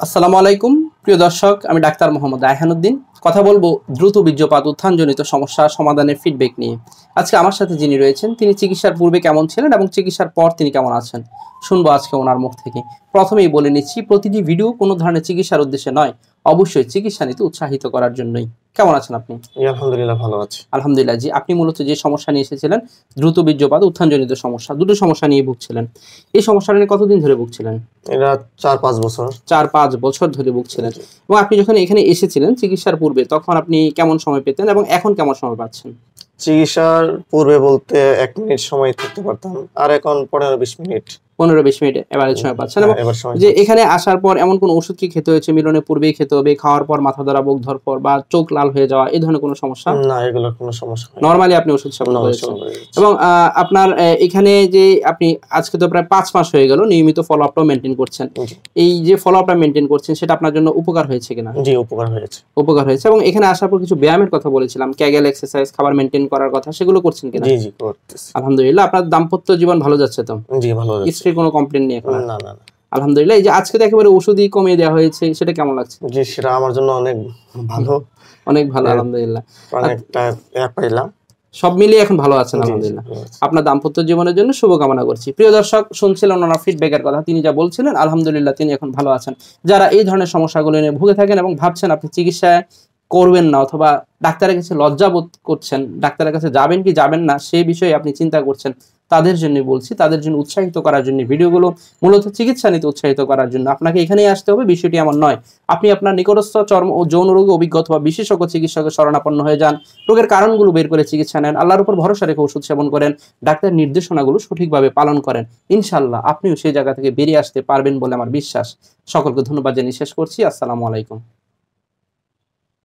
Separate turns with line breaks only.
আসসালামু আলাইকুম প্রিয় দর্শক, আমি ডাক্তার মোহাম্মদ রায়হানুদ্দিন। কথা বলবো দ্রুত বীর্যপাত উত্থানজনিত সমস্যা সমাধানের ফিডব্যাক নিয়ে। আজকে আমার সাথে যিনি রয়েছেন তিনি চিকিৎসার পূর্বে কেমন ছিলেন এবং চিকিৎসার পর তিনি কেমন আছেন শুনবো আজকে ওনার মুখ থেকে। প্রথমেই বলে নিচ্ছি, প্রতিটি ভিডিও কোনো ধরনের চিকিৎসার উদ্দেশ্যে নয়, অবশ্যই চিকিৎসা নিতে উৎসাহিত করার জন্যই। কেমন আছেন আপনি?
আলহামদুলিল্লাহ ভালো আছি।
আলহামদুলিল্লাহ। জি, আপনি মূলত যে সমস্যা নিয়ে এসেছিলেন দ্রুত বীর্যপাত উত্থানজনিত সমস্যা, দুটো সমস্যা নিয়ে ভুগছিলেন। এই সমস্যাটা নিয়ে কতদিন ধরে ভুগছিলেন?
এটা 4-5 বছর।
4-5 বছর ধরে ভুগছিলেন। এবং আপনি যখন এখানে এসেছিলেন চিকিৎসার পূর্বে, তখন আপনি কেমন সময় পেতেন এবং এখন কেমন সময় পাচ্ছেন?
চিকিৎসার পূর্বে বলতে 1 মিনিট সময় থাকতে পারতাম, আর এখন 15-20 মিনিট
15-20 মিনিট এভারেজ সময় পাচ্ছেন। এবং যে এখানে আসার পর এমন কোনো ওষুধ কি খেতে হয়েছে, মিলনের পূর্বেই খেতে হবে, খাওয়ার পর মাথা ধরা, বুক ধরপড় বা চোখ লাল হয়ে যাওয়া, এই ধরনের কোনো সমস্যা?
না, এগুলো কোনো সমস্যা হয় না।
নরমালি আপনি ওষুধ সেবন করেছেন। এবং আপনার এখানে যে আপনি আজকে তো প্রায় 5 মাস হয়ে গেল নিয়মিত ফলো আপটা মেইনটেইন করছেন। এই যে ফলো আপটা মেইনটেইন করছেন সেটা আপনার জন্য উপকার হয়েছে কিনা?
জি, উপকার হয়েছে।
উপকার হয়েছে। এবং এখানে আসার পর কিছু ব্যায়ামের কথা বলেছিলাম, ক্যাগেল এক্সারসাইজ, খাবার মেইনটেইন করার কথা, সেগুলো করছেন কিনা?
জি জি করতেছি।
আলহামদুলিল্লাহ। আপনার দাম্পত্য জীবন ভালো যাচ্ছে তো?
জি ভালো যাচ্ছে।
স্ত্রীর কোনো কমপ্লেইন নেই এখন?
না না না।
আলহামদুলিল্লাহ। এই যে আজকে তো একেবারে ওষুধই কমিয়ে দেওয়া হয়েছে, সেটা কেমন লাগছে?
জি, সেটা আমার জন্য অনেক ভালো।
অনেক ভালো, আলহামদুলিল্লাহ।
অনেকটা পাইলাম।
সব মিলিয়ে এখন ভালো আছেন, আলহামদুলিল্লাহ। আপনার দাম্পত্য জীবনের জন্য শুভকামনা করছি। প্রিয় দর্শক, শুনছিলেন ওনার ফিডব্যাকের কথা, তিনি যা বলছিলেন আলহামদুলিল্লাহ তিনি এখন ভালো আছেন। যারা এই ধরনের সমস্যাগুলো নিয়ে ভুগে থাকেন এবং ভাবছেন আপনি চিকিৎসা করবেন না অথবা ডাক্তারের কাছে লজ্জাবোধ করছেন, ডাক্তারের কাছে যাবেন কি যাবেন না সেই বিষয়ে আপনি চিন্তা করছেন, তাদের জন্য বলছি, তাদের জন্য উৎসাহিত করার জন্য ভিডিওগুলো, মূলত চিকিৎসা নিতে উৎসাহিত করার জন্য। আপনাকে এখানেই আসতে হবে, বিষয়টি এমন নয়। আপনি আপনার নিকটস্থ চর্ম ও যৌন রোগে অভিজ্ঞ অথবা বিশেষজ্ঞ চিকিৎসকের শরণাপন্ন হয়ে যান, রোগের কারণগুলো বের করে চিকিৎসা নেন, আল্লাহর উপর ভরসা রেখে ওষুধ সেবন করেন, ডাক্তারের নির্দেশনাগুলো সঠিকভাবে পালন করেন। ইনশাআল্লাহ আপনিও সেই জায়গা থেকে বেরিয়ে আসতে পারবেন বলে আমার বিশ্বাস। সকলকে ধন্যবাদ জানিয়ে শেষ করছি। আসসালামু আলাইকুম।